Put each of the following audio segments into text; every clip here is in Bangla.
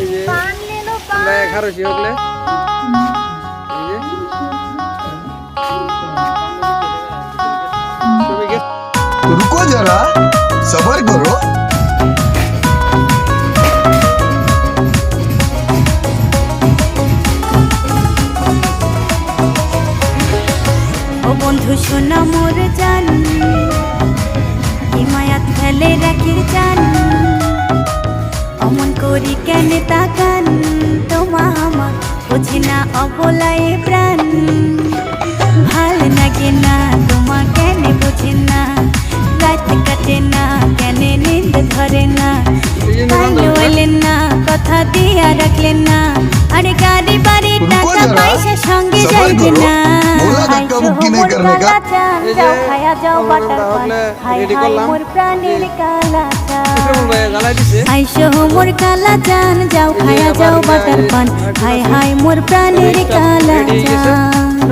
এই যে আমরা 1100 হলে এই যে ছবি কে रुको जरा सबर करो। ও বন্ধু শোনা মোর জান হিমায়াত ফেলে রাখির জান অমন করি কেন তাকান তোমা আমার বুঝে না অবলায় প্রাণ ভাল লাগে না তোমা কেন বুঝে না রাত কাটে না কেন নিন্দ ধরে না এলেন না কথা দিয়া রাখলেন না আরে গাড়ি বাড়ি টাকা পয়সা সঙ্গে যাইবে না যাও খায়া যাও বাটার পান হাই হাই মোর প্রাণের কালা আইসো মোর কালা জান যাও খায়া যাও বাটার পান হাই হাই মোর প্রাণের কালা জান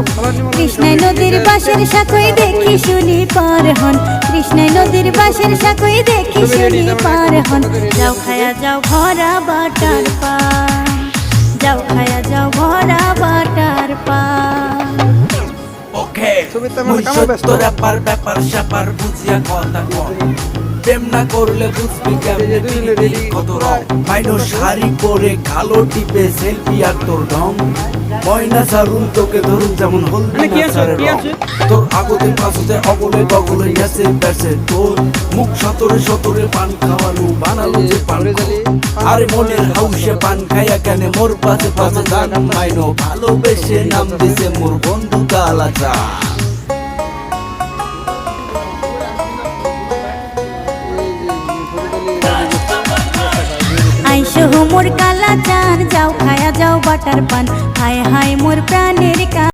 কৃষ্ণাই নদীর পাশের শাখই দেখি শুনি পার হন কৃষ্ণাই নদীর পাশের শাখই দেখি শুনি পার হন যাও খায়া যাও ভরা বাটার পান যাও খায়া যাও ভরা বাটার পান ওকে ছবিতে মুই আমার কামে ব্যস্ত সত্য ব্যাপার স্যাপার বুঝিয়া কথা কর প্রেম না করলে বুঝবি কেমনে পৃথিবী কত রং মাইনো শাড়ি পরে কালো টিপে সেলফি আর তোর ঢং ময়না সারুন তোকে ধরুন যেমন হলদি কি না আছে, সারে কি রং আছে? তোর আগতে পাশতে অগলে বগলে গেছে প্যাসে তোর মুখ সতরে পান খাওয়ানো বানালো যে পান আরে মনের হাউসে পান খাইয়া কেন মোর পাশে গান মাইনো ভালোবেসে নাম দিছে মোর বন্ধু কালা চা আইসো মোর কালা চান যাও খায়া যাও বাটার পান হায় হায় মোর প্রাণের